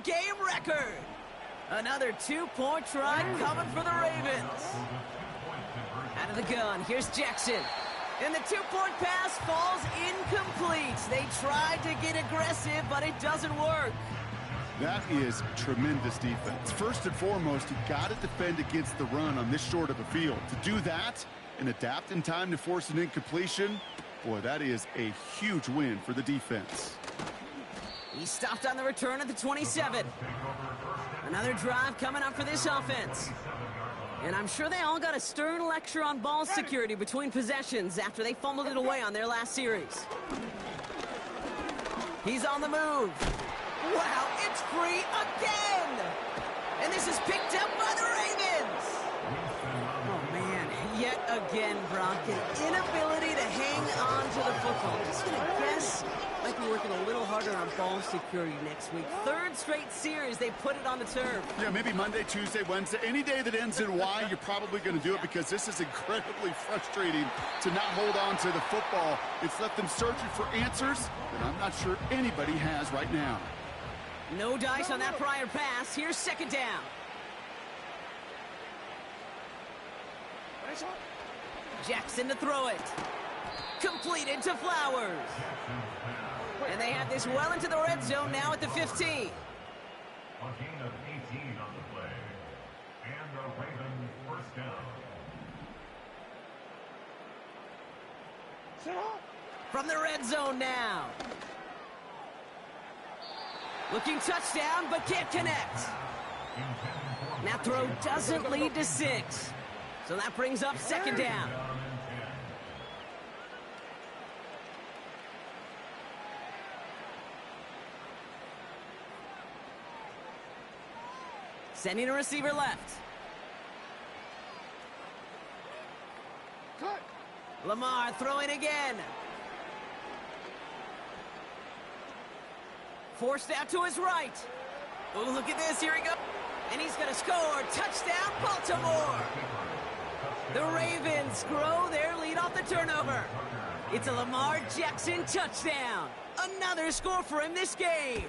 game record. Another two-point try coming for the Ravens. Out of the gun, here's Jackson. And the two-point pass falls incomplete. They tried to get aggressive, but it doesn't work. That is tremendous defense. First and foremost, you got to defend against the run on this short of a field. To do that and adapt in time to force an incompletion, boy, that is a huge win for the defense. He stopped on the return at the 27. Another drive coming up for this offense. And I'm sure they all got a stern lecture on ball security between possessions after they fumbled it away on their last series. He's on the move. Wow, it's free again! And this is picked up by the Ravens! Oh, man, yet again, Brock, an inability to hang on to the football. Just gonna guess might be working a little harder on ball security next week. Third straight series they put it on the turf. Yeah, maybe Monday, Tuesday, Wednesday. Any day that ends in Y, you're probably going to do it because this is incredibly frustrating to not hold on to the football. It's left them searching for answers that I'm not sure anybody has right now. No dice on that prior pass. Here's second down. Jackson to throw it. Completed to Flowers. And they have this well into the red zone now at the 15. A gain of 18 on the play. And the Ravens first down. From the red zone now. Looking touchdown, but can't connect. That throw doesn't lead to 6. So that brings up second down. Sending a receiver left. Lamar throwing again. Forced out to his right. Oh, look at this. Here he goes. And he's going to score. Touchdown, Baltimore. The Ravens grow their lead off the turnover. It's a Lamar Jackson touchdown. Another score for him this game.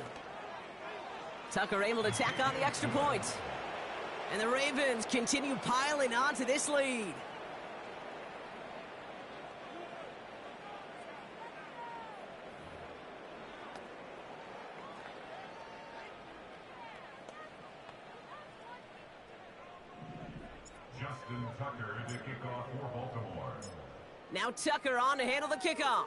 Tucker able to tack on the extra point. And the Ravens continue piling on to this lead. Justin Tucker to kick off for Baltimore. Now Tucker on to handle the kickoff.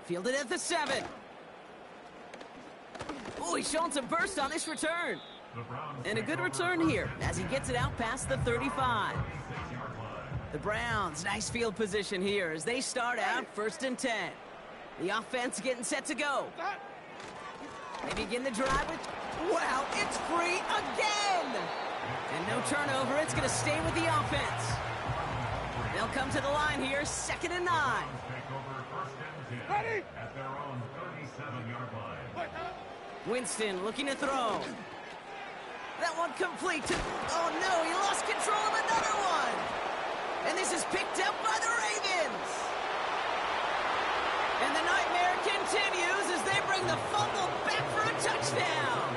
Fielded at the 7. Oh, he's showing some burst on this return. And a good return here as he gets it out past the 35. The Browns, nice field position here as they start out first and 10. The offense getting set to go. They begin the drive with, wow, it's free again! And no turnover, it's going to stay with the offense. They'll come to the line here, 2nd and 9. Ready? At their own 37-yard line. Winston looking to throw. That one complete to, oh no, he lost control of another one. And this is picked up by the Ravens. And the nightmare continues as they bring the fumble back for a touchdown.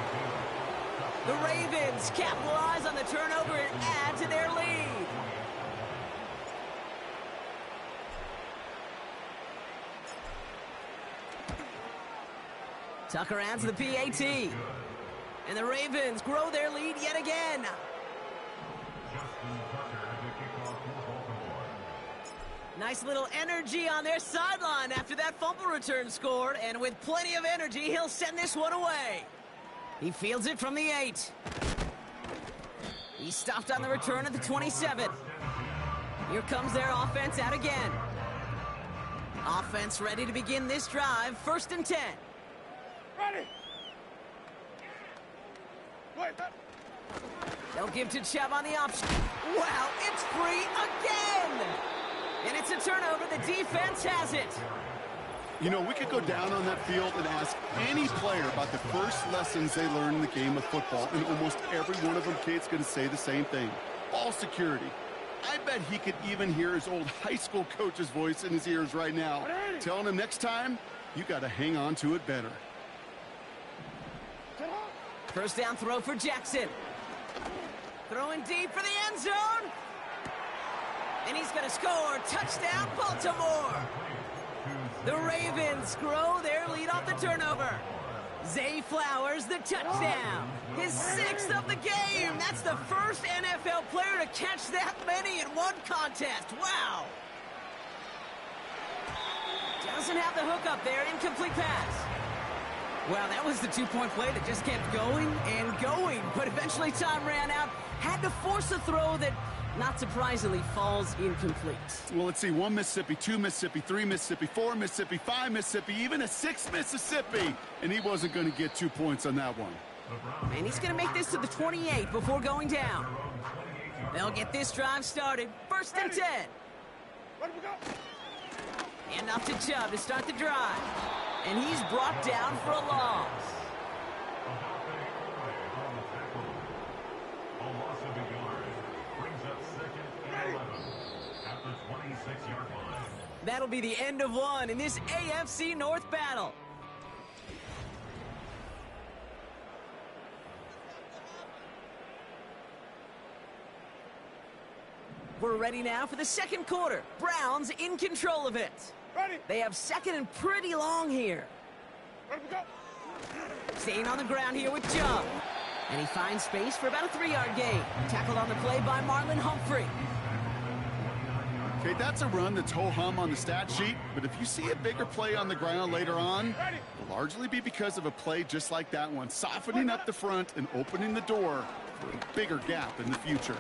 The Ravens capitalize on the turnover and add to their lead. Tucker adds the PAT. And the Ravens grow their lead yet again. Justin Tucker to kick off for Baltimore. Nice little energy on their sideline after that fumble return scored. And with plenty of energy, he'll send this one away. He fields it from the 8. He stopped on the return at the 27. Here comes their offense out again. Offense ready to begin this drive. 1st and 10. Ready. They'll give to Chubb on the option. Wow, it's free again! And it's a turnover. The defense has it. You know, we could go down on that field and ask any player about the first lessons they learned in the game of football, and almost every one of them, Kate's going to say the same thing. Ball security. I bet he could even hear his old high school coach's voice in his ears right now, telling him next time, You got to hang on to it better. First down throw for Jackson. Throwing deep for the end zone. And he's going to score. Touchdown, Baltimore. The Ravens grow their lead off the turnover. Zay Flowers, the touchdown. His 6th of the game. That's the first NFL player to catch that many in one contest. Wow. Doesn't have the hook up there. Incomplete pass. Well, that was the two-point play that just kept going and going. But eventually time ran out. Had to force a throw that, not surprisingly, falls incomplete. Well, let's see. 1 Mississippi, 2 Mississippi, 3 Mississippi, 4 Mississippi, 5 Mississippi, even a 6 Mississippi. And he wasn't going to get 2 points on that one. And he's going to make this to the 28 before going down. They'll get this drive started. First and 10. And off to Chubb to start the drive. And he's brought down for a loss. That'll be the end of one in this AFC North battle. We're ready now for the second quarter. Browns in control of it. Ready. They have second and pretty long here. Ready to go. Staying on the ground here with Chubb. And he finds space for about a 3-yard gain. Tackled on the play by Marlon Humphrey. Okay, that's a run that's ho-hum on the stat sheet, but if you see a bigger play on the ground later on, it'll largely be because of a play just like that one, softening up the front and opening the door for a bigger gap in the future.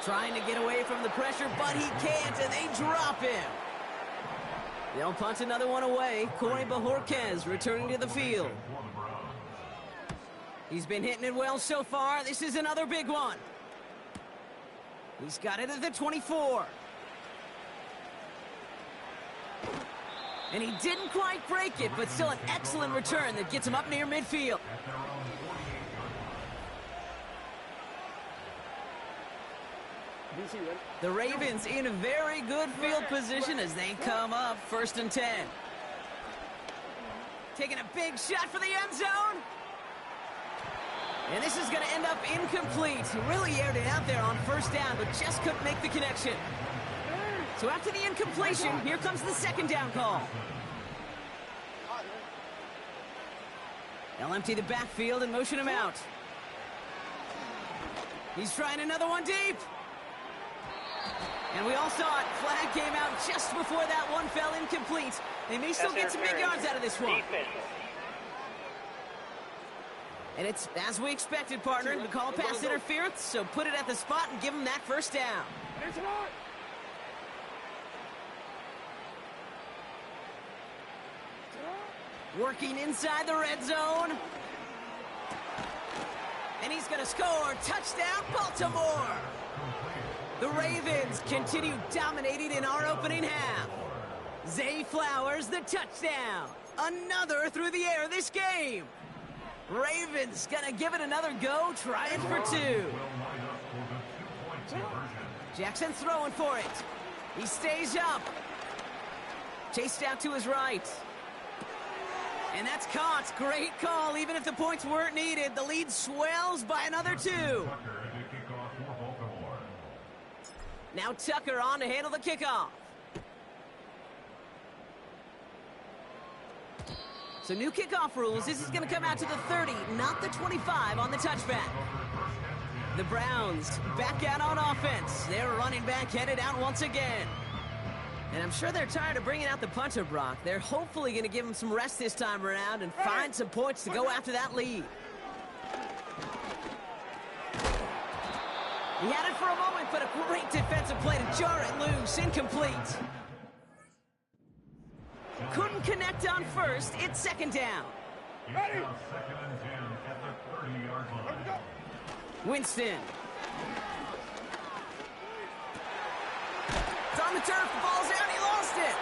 Trying to get away from the pressure, but he can't, and they drop him. They'll punt another one away. Corey Bojorquez returning to the field. He's been hitting it well so far. This is another big one. He's got it at the 24. And he didn't quite break it, but still an excellent return that gets him up near midfield. The Ravens in a very good field position as they come up first and 10. Taking a big shot for the end zone. And this is going to end up incomplete. He really aired it out there on first down, but just couldn't make the connection. So after the incompletion, here comes the second down call. They'll empty the backfield and motion him out. He's trying another one deep. And we all saw it. Flag came out just before that one fell incomplete. They may still get some big yards out of this one. And it's as we expected, partner. We call pass interference, so put it at the spot and give him that first down. Working inside the red zone. And he's going to score. Touchdown, Baltimore. The Ravens continue dominating in our opening half. Zay Flowers, the touchdown. Another through the air this game. Ravens going to give it another go, trying for 2. Jackson throwing for it. He stays up. Chased out to his right. And that's caught. Great call, even if the points weren't needed. The lead swells by another 2. Now Tucker on to handle the kickoff. So new kickoff rules. This is going to come out to the 30, not the 25 on the touchback. The Browns back out on offense. Their running back headed out once again. And I'm sure they're tired of bringing out the punter, Brock. They're hopefully going to give him some rest this time around and find some points to go after that lead. He had it for a moment, but a great defensive play to jar it loose. Incomplete. Couldn't connect on first. It's second down. Second and 10 at the 30-yard line. Winston. It's on the turf. The ball's out. He lost it.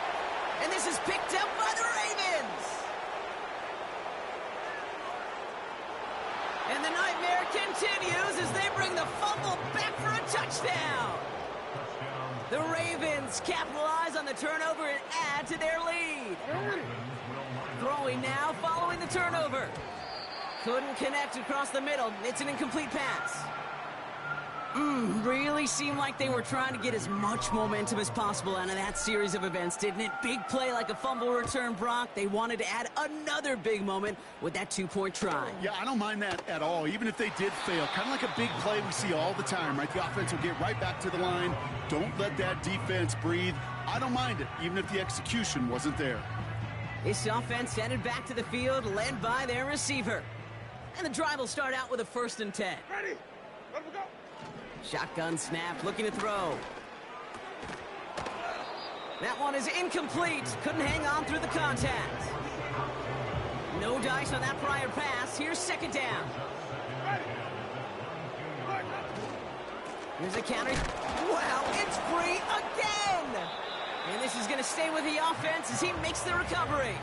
And this is picked up by the Ravens. And the nightmare continues as they bring the fumble back for a touchdown. The Ravens capitalize on the turnover and add to their lead. underway now following the turnover. Couldn't connect across the middle. It's an incomplete pass. Really seemed like they were trying to get as much momentum as possible out of that series of events, didn't it? Big play like a fumble return, Brock. They wanted to add another big moment with that two-point try. Yeah, I don't mind that at all, even if they did fail. Kind of like a big play we see all the time, right? The offense will get right back to the line. Don't let that defense breathe. I don't mind it, even if the execution wasn't there. This offense headed back to the field, led by their receiver. And the drive will start out with a 1st and 10. Ready? Let him go. Shotgun snap, looking to throw. That one is incomplete. Couldn't hang on through the contact. No dice on that prior pass. Here's 2nd down. Here's a counter. Wow, it's free again! And this is going to stay with the offense as he makes the recovery.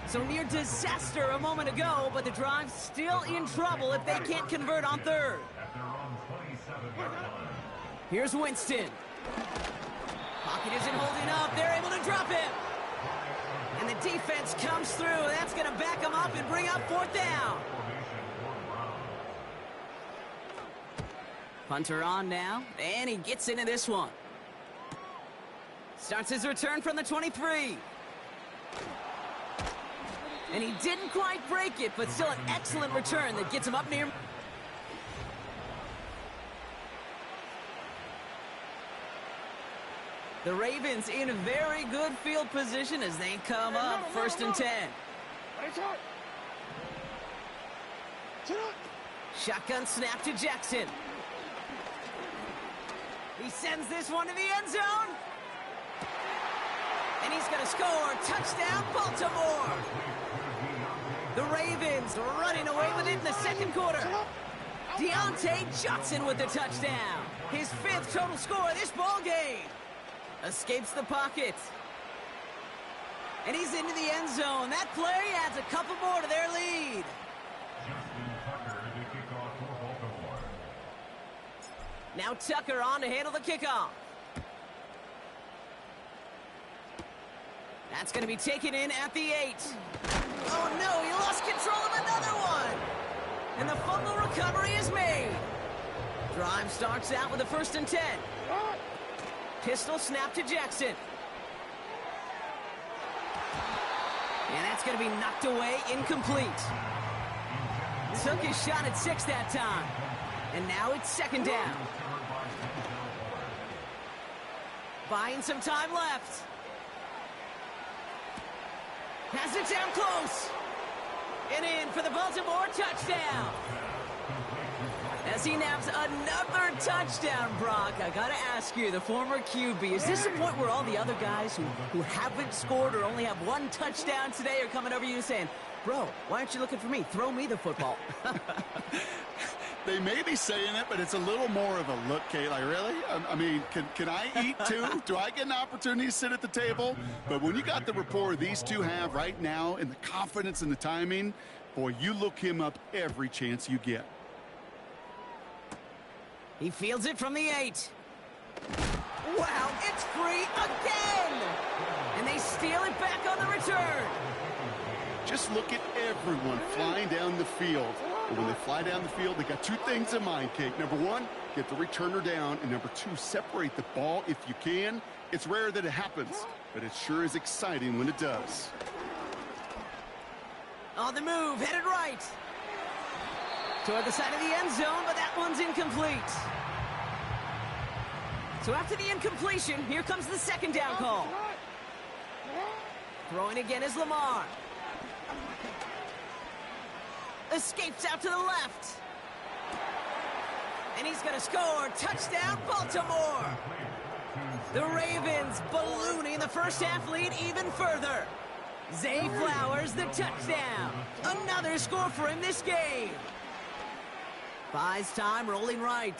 So near disaster a moment ago, but the drive's still in trouble if they can't convert on 3rd. Here's Winston. Pocket isn't holding up. They're able to drop him. And the defense comes through. That's going to back him up and bring up 4th down. Punter on now, and he gets into this one. Starts his return from the 23. And he didn't quite break it, but still an excellent return that gets him up near. The Ravens in a very good field position as they come up 1st and 10. Shotgun snap to Jackson. He sends this one to the end zone. And he's going to score. Touchdown, Baltimore. The Ravens running away with it in the 2nd quarter. Deontay Johnson with the touchdown. His 5th total score of this ball game. Escapes the pocket. And he's into the end zone. That play adds a couple more to their lead. Now Tucker on to handle the kickoff. That's going to be taken in at the 8. Oh no, he lost control of another one. And the fumble recovery is made. Drive starts out with a 1st and 10. Pistol snap to Jackson. And that's going to be knocked away, incomplete. Took his shot at 6 that time. And now it's 2nd down. Buying some time left. Has it down close. And in for the Baltimore touchdown. As he naps another touchdown, Brock, I gotta ask you, the former QB, is this the point where all the other guys who haven't scored or only have 1 touchdown today are coming over you saying, bro, why aren't you looking for me? Throw me the football. They may be saying it, but it's a little more of a look, Kate. Like, really? I mean, can I eat too? Do I get an opportunity to sit at the table? But when you got the rapport these two have right now and the confidence and the timing, boy, you look him up every chance you get. He fields it from the 8. Wow, it's free again! And they steal it back on the return. Just look at everyone flying down the field. And when they fly down the field, they got 2 things in mind, Kate. Number 1, get the returner down. And number 2, separate the ball if you can. It's rare that it happens, but it sure is exciting when it does. On the move, headed right. Toward the side of the end zone, but that one's incomplete. So after the incompletion, here comes the 2nd down call. Throwing again is Lamar. Escapes out to the left. And he's going to score. Touchdown, Baltimore. The Ravens ballooning the first half lead even further. Zay Flowers, the touchdown. Another score for him this game. Buys time, rolling right.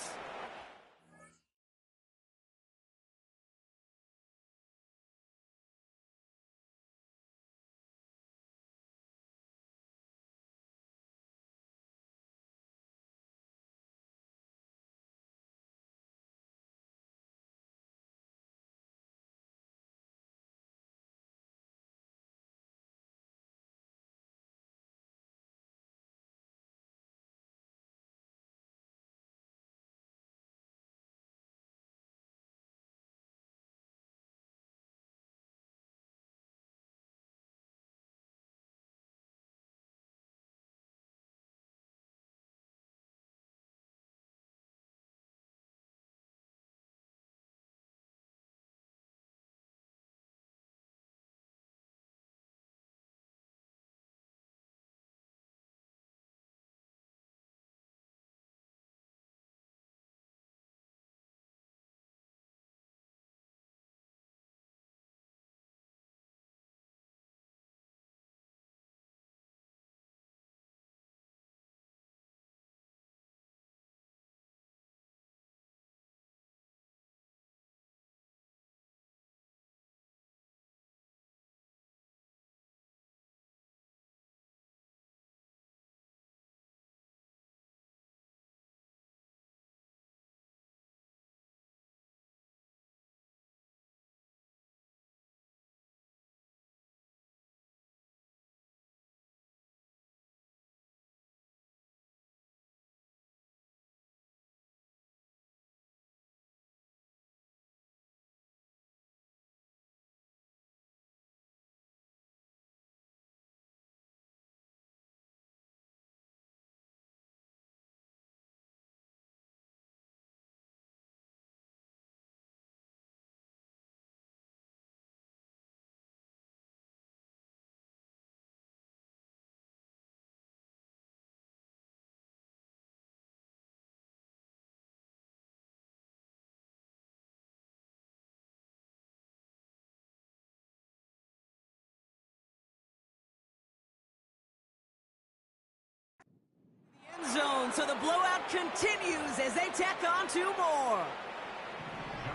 And so the blowout continues as they tack on 2 more.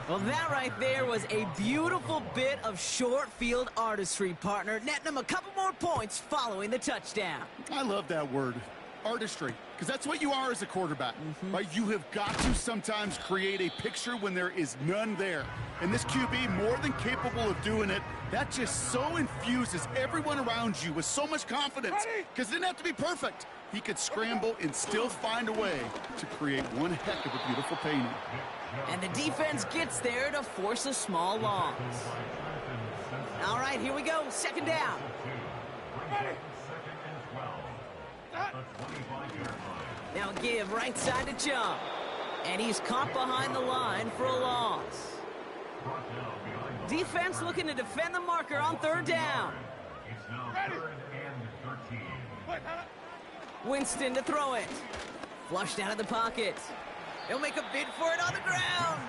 Well, that right there was a beautiful bit of short field artistry, partner, netting them a couple more points following the touchdown. I love that word, artistry, because that's what you are as a quarterback, right? You have got to sometimes create a picture when there is none there. And this QB, more than capable of doing it, that just so infuses everyone around you with so much confidence, because it didn't have to be perfect. He could scramble and still find a way to create one heck of a beautiful painting. And the defense gets there to force a small loss. All right, here we go, 2nd down. Now give right side to Chubb. And he's caught behind the line for a loss. Defense looking to defend the marker on 3rd down. It's now 3rd and 13. Winston to throw it. Flushed out of the pocket. He'll make a bid for it on the ground.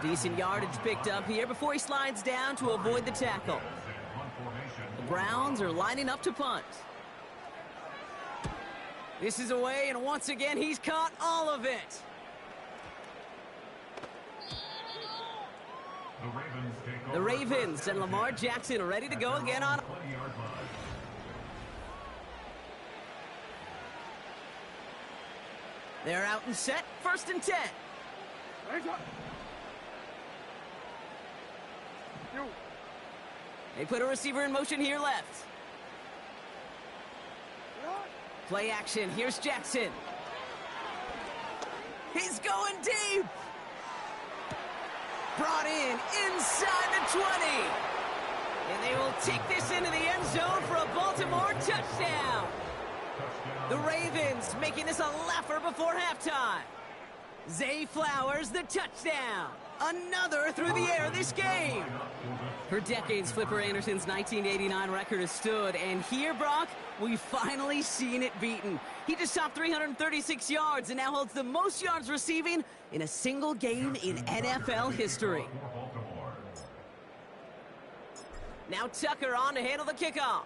Decent yardage picked up here before he slides down to avoid the tackle. The Browns are lining up to punt. This is away, and once again, he's caught all of it. The Ravens and Lamar Jackson are ready to go again on. They're out and set, 1st and 10. They put a receiver in motion here left. Play action, here's Jackson. He's going deep. Brought in inside the 20. And they will take this into the end zone for a Baltimore touchdown. The Ravens making this a laugher before halftime. Zay Flowers, the touchdown. Another through the air this game. For decades, Flipper Anderson's 1989 record has stood. And here, Brock, we've finally seen it beaten. He just topped 336 yards and now holds the most yards receiving in a single game in NFL history. Now Tucker on to handle the kickoff.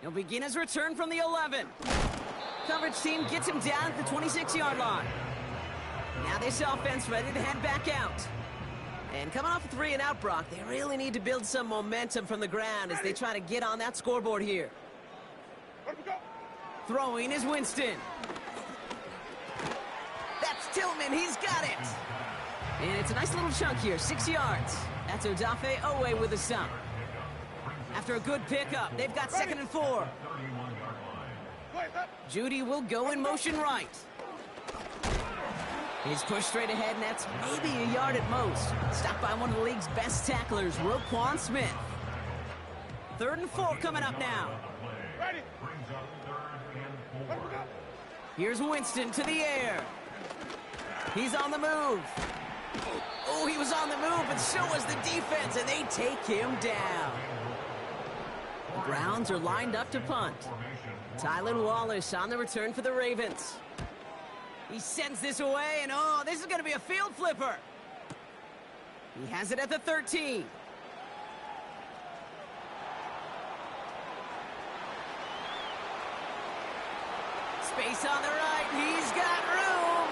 He'll begin his return from the 11. Coverage team gets him down at the 26-yard line. Now this offense ready to head back out. And coming off a 3 and out, Brock, they really need to build some momentum from the ground as they try to get on that scoreboard here. Throwing is Winston. That's Tillman, he's got it. And it's a nice little chunk here, 6 yards. That's Odafe Owe with a stop. After a good pickup, they've got 2nd and 4. Judy will go in motion right. He's pushed straight ahead, and that's maybe a yard at most. Stopped by one of the league's best tacklers, Roquan Smith. 3rd and 4 coming up now. Here's Winston to the air. He's on the move. Oh, he was on the move, but so was the defense, and they take him down. The Browns are lined up to punt. Tylan Wallace on the return for the Ravens. He sends this away, and oh, this is going to be a field flipper. He has it at the 13. Space on the right, he's got room.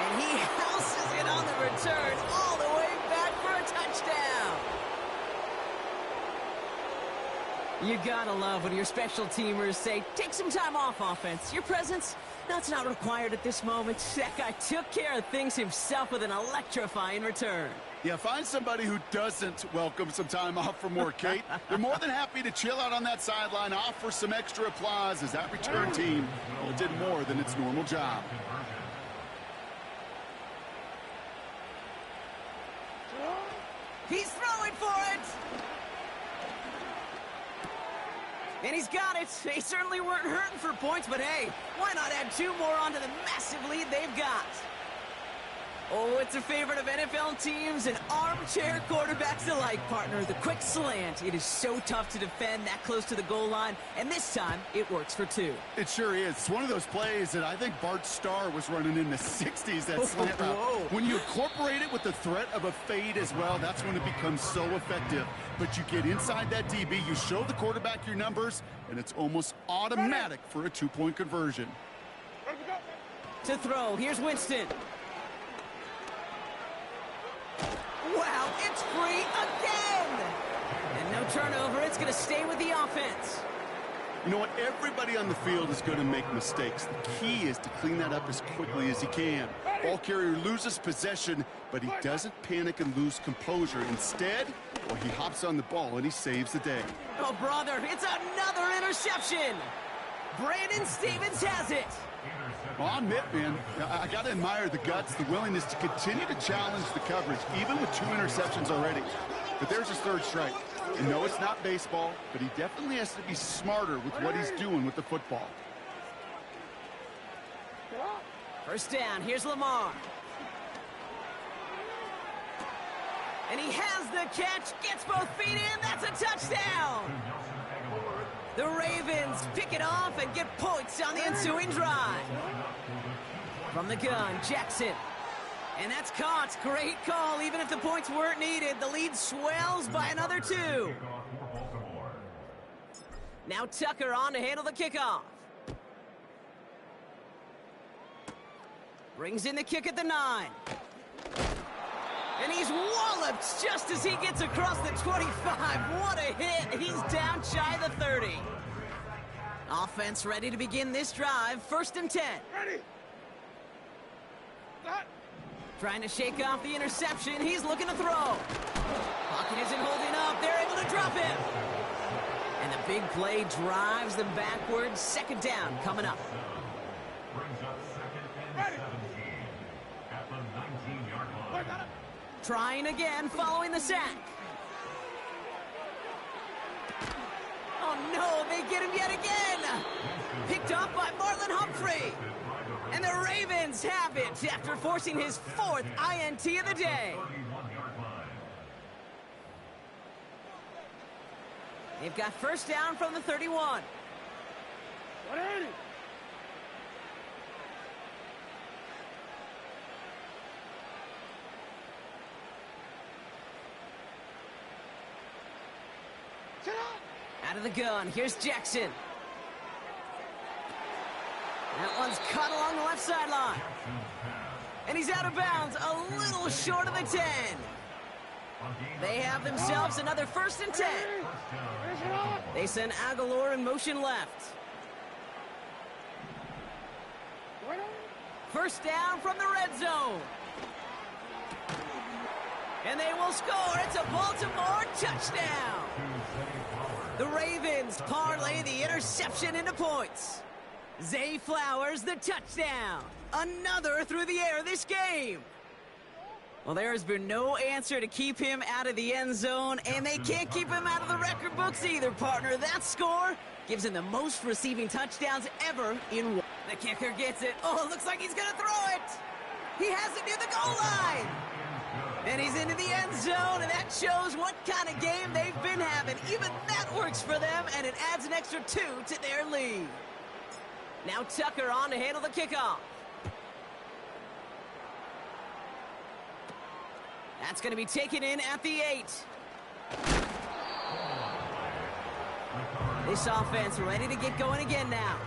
And he houses it on the return all the way back for a touchdown. You gotta love when your special teamers say, take some time off, offense. Your presence, that's not required at this moment. That guy took care of things himself with an electrifying return. Yeah, find somebody who doesn't welcome some time off from work, Kate. They're more than happy to chill out on that sideline, offer some extra applause as that return team, well, it did more than its normal job. He's throwing for it! And he's got it. They certainly weren't hurting for points, but hey, why not add 2 more onto the massive lead they've got? Oh, it's a favorite of NFL teams and armchair quarterbacks alike, partner. The quick slant. It is so tough to defend that close to the goal line, and this time it works for 2. It sure is. It's one of those plays that I think Bart Starr was running in the 60s, that slant route. When you incorporate it with the threat of a fade as well, that's when it becomes so effective. But you get inside that DB, you show the quarterback your numbers, and it's almost automatic for a 2-point conversion. To throw, here's Winston. Wow, it's free again! And no turnover, it's going to stay with the offense. You know what? Everybody on the field is going to make mistakes. The key is to clean that up as quickly as he can. Ball carrier loses possession, but he doesn't panic and lose composure. Instead, well, he hops on the ball and he saves the day. Oh, brother, it's another interception! Brandon Stevens has it! Well, I'll admit, man, I got to admire the guts, the willingness to continue to challenge the coverage, even with 2 interceptions already. But there's his 3rd strike. And no, it's not baseball, but he definitely has to be smarter with what he's doing with the football. First down, here's Lamar. And he has the catch, gets both feet in, that's a touchdown! The Ravens pick it off and get points on the ensuing drive. From the gun, Jackson. And that's caught. Great call. Even if the points weren't needed, the lead swells by another 2. Now Tucker on to handle the kickoff. Brings in the kick at the 9. And he's walloped just as he gets across the 25. What a hit. He's down shy of the 30. Offense ready to begin this drive. 1st and 10. Ready. Trying to shake off the interception. He's looking to throw. Pocket isn't holding up. They're able to drop him. And the big play drives them backwards. 2nd down coming up. Brings up 2nd and 17 at the 19-yard line. Trying again following the sack. Oh no, they get him yet again. Picked off by Marlon Humphrey. And the Ravens have it after forcing his 4th INT of the day. They've got 1st down from the 31. Out of the gun, here's Jackson. That one's cut along the left sideline. And he's out of bounds, a little short of the 10. They have themselves another 1st and 10. They send Aguilar in motion left. 1st down from the red zone. And they will score. It's a Baltimore touchdown. The Ravens parlay the interception into points. Zay Flowers, the touchdown. Another through the air this game. Well, there has been no answer to keep him out of the end zone, and they can't keep him out of the record books either, partner. That score gives him the most receiving touchdowns ever in one. The kicker gets it. Oh, it looks like he's going to throw it. He has it near the goal line. And he's into the end zone, and that shows what kind of game they've been having. Even that works for them, and it adds an extra 2 to their lead. Now Tucker on to handle the kickoff. That's going to be taken in at the 8. This offense ready to get going again now.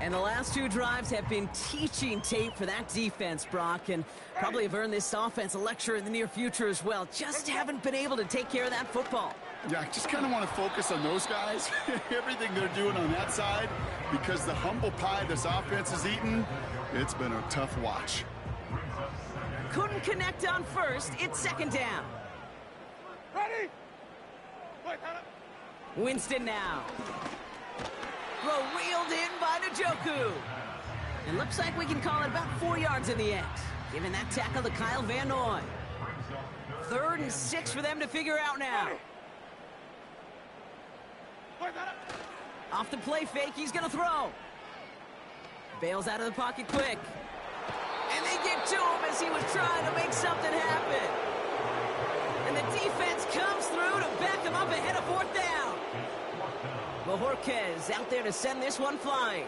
And the last 2 drives have been teaching tape for that defense, Brock, and probably have earned this offense a lecture in the near future as well. Just haven't been able to take care of that football. Yeah, I just kind of want to focus on those guys, everything they're doing on that side, because the humble pie this offense has eaten, it's been a tough watch. Couldn't connect on 1st. It's 2nd down. Ready. Winston now. Throw reeled in by Njoku. And looks like we can call it about 4 yards in the end, giving that tackle to Kyle Van Noy. 3rd and 6 for them to figure out now. Off the play fake, he's going to throw. Bails out of the pocket quick. And they get right to him as he was trying to make something happen. And the defense comes through to back him up ahead of fourth down. Bojorquez out there to send this one flying.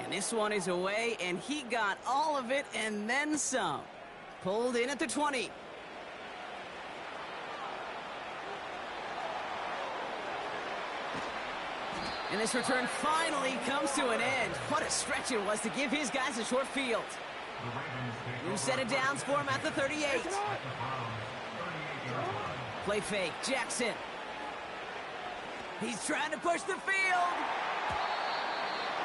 And this one is away, and he got all of it and then some. Pulled in at the 20. And this return finally comes to an end. What a stretch it was to give his guys a short field. New set of downs for him at the 38. Play fake, Jackson. He's trying to push the field.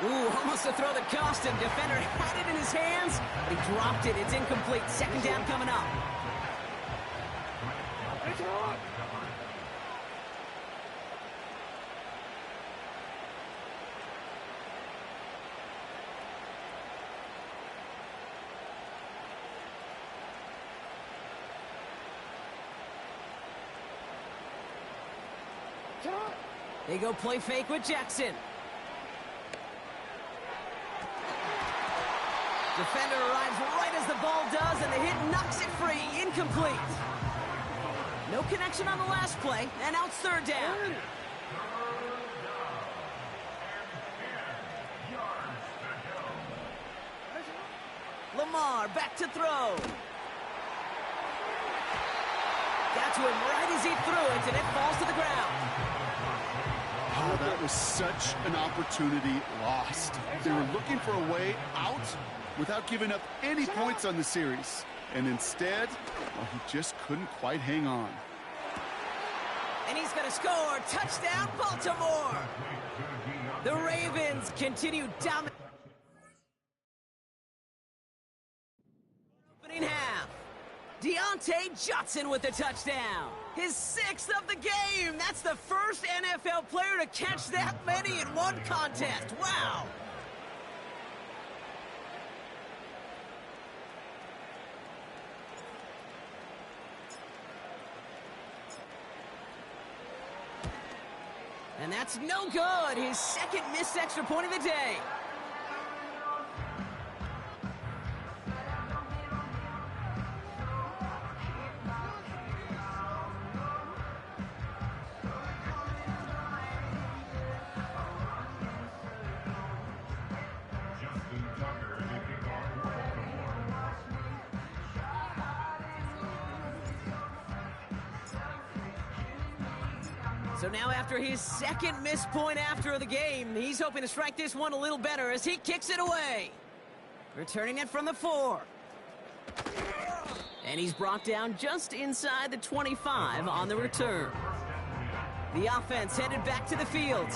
Ooh, almost a throw that cost him. Defender had it in his hands, but he dropped it. It's incomplete. Second down coming up. They go play fake with Jackson. Defender arrives right as the ball does, and the hit knocks it free. Incomplete. No connection on the last play, and now it's third down. Lamar back to throw. Got to him right as he threw it, and it falls to the ground. Oh, that was such an opportunity lost. They were looking for a way out without giving up any points on the series. And instead, well, he just couldn't quite hang on. And he's going to score. Touchdown, Baltimore. The Ravens continue dominating. Opening half. Deontay Johnson with the touchdown. His 6th of the game. That's the first NFL player to catch that many in one contest. Wow. And that's no good. His second missed extra point of the day. So now after his second missed point after the game, he's hoping to strike this one a little better as he kicks it away. Returning it from the 4. And he's brought down just inside the 25 on the return. The offense headed back to the field.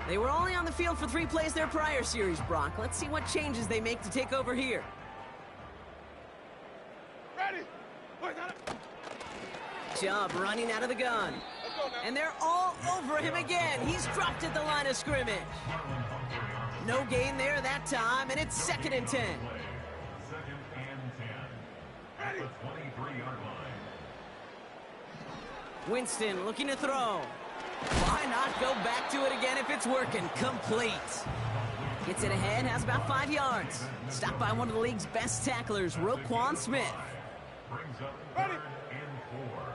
They were only on the field for 3 plays their prior series, Brock. Let's see what changes they make to take over here. Ready. Chubb running out of the gun. And they're all over him again. He's dropped at the line of scrimmage. No gain there that time, and it's 2nd and 10. 2nd and 10. At the 23-yard line. Winston looking to throw. Why not go back to it again if it's working? Complete. Gets it ahead, has about 5 yards. Stopped by one of the league's best tacklers, Roquan Smith. Brings up Ready. 3rd and 4.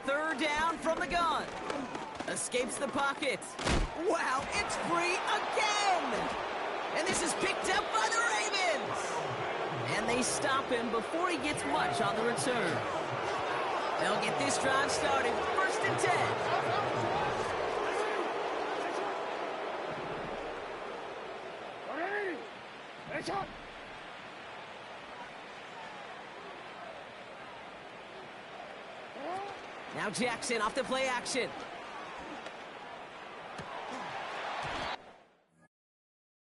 Third down from the gun. Escapes the pocket. Wow, it's free again. And this is picked up by the Ravens. And they stop him before he gets much on the return. They'll get this drive started. 1st and 10. Now Jackson off the play action.